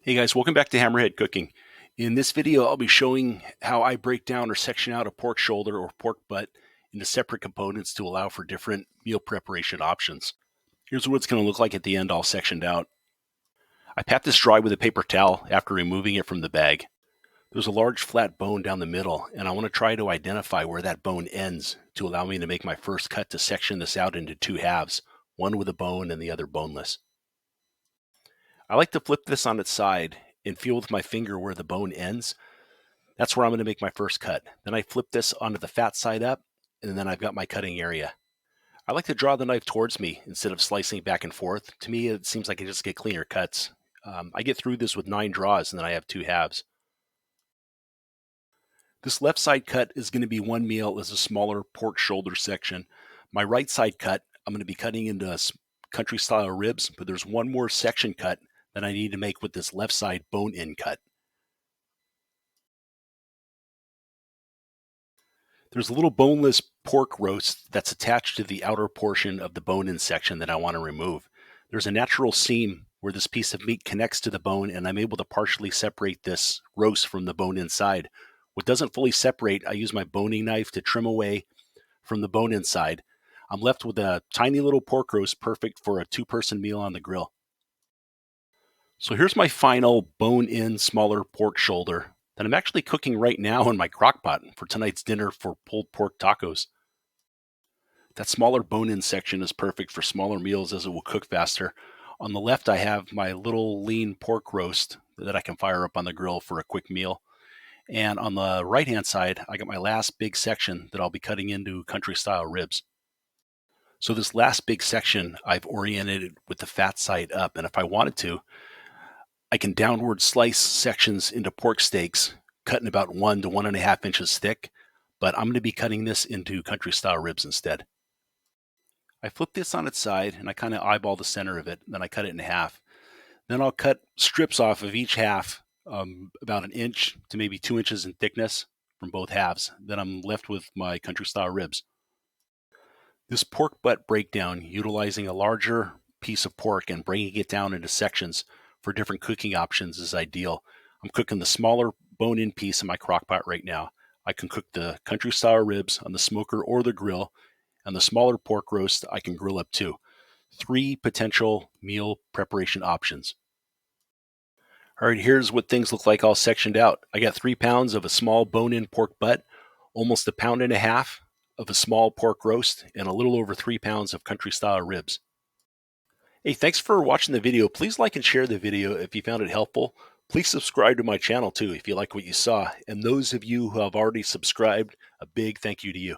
Hey guys, welcome back to Hammerhead Cooking. In this video, I'll be showing how I break down or section out a pork shoulder or pork butt into separate components to allow for different meal preparation options. Here's what it's going to look like at the end all sectioned out. I pat this dry with a paper towel after removing it from the bag. There's a large flat bone down the middle, and I want to try to identify where that bone ends to allow me to make my first cut to section this out into two halves, one with a bone and the other boneless. I like to flip this on its side and feel with my finger where the bone ends. That's where I'm going to make my first cut. Then I flip this onto the fat side up, and then I've got my cutting area. I like to draw the knife towards me instead of slicing back and forth. To me, it seems like I just get cleaner cuts. I get through this with 9 draws, and then I have 2 halves. This left side cut is going to be one meal as a smaller pork shoulder section. My right side cut, I'm going to be cutting into country style ribs, but there's one more section cut that I need to make with this left side bone in cut. There's a little boneless pork roast that's attached to the outer portion of the bone-in section that I want to remove. There's a natural seam where this piece of meat connects to the bone, and I'm able to partially separate this roast from the bone inside. What doesn't fully separate, I use my boning knife to trim away from the bone inside. I'm left with a tiny little pork roast, perfect for a 2-person meal on the grill. So here's my final bone-in smaller pork shoulder that I'm actually cooking right now in my crock pot for tonight's dinner for pulled pork tacos. That smaller bone-in section is perfect for smaller meals as it will cook faster. On the left, I have my little lean pork roast that I can fire up on the grill for a quick meal. And on the right-hand side, I got my last big section that I'll be cutting into country-style ribs. So this last big section, I've oriented it with the fat side up. And if I wanted to, I can downward slice sections into pork steaks, cut in about 1 to 1.5 inches thick, but I'm going to be cutting this into country style ribs instead. I flip this on its side and I kind of eyeball the center of it, then I cut it in half. Then I'll cut strips off of each half, about 1 inch to maybe 2 inches in thickness from both halves. Then I'm left with my country style ribs. This pork butt breakdown, utilizing a larger piece of pork and breaking it down into sections for different cooking options, is ideal. I'm cooking the smaller bone-in piece in my crock pot right now. I can cook the country style ribs on the smoker or the grill, and the smaller pork roast I can grill up too. 3 potential meal preparation options. All right, here's what things look like all sectioned out. I got 3 pounds of a small bone-in pork butt, almost 1.5 pounds of a small pork roast, and a little over 3 pounds of country style ribs. Hey, thanks for watching the video. Please like and share the video if you found it helpful. Please subscribe to my channel too if you like what you saw. And those of you who have already subscribed, a big thank you to you.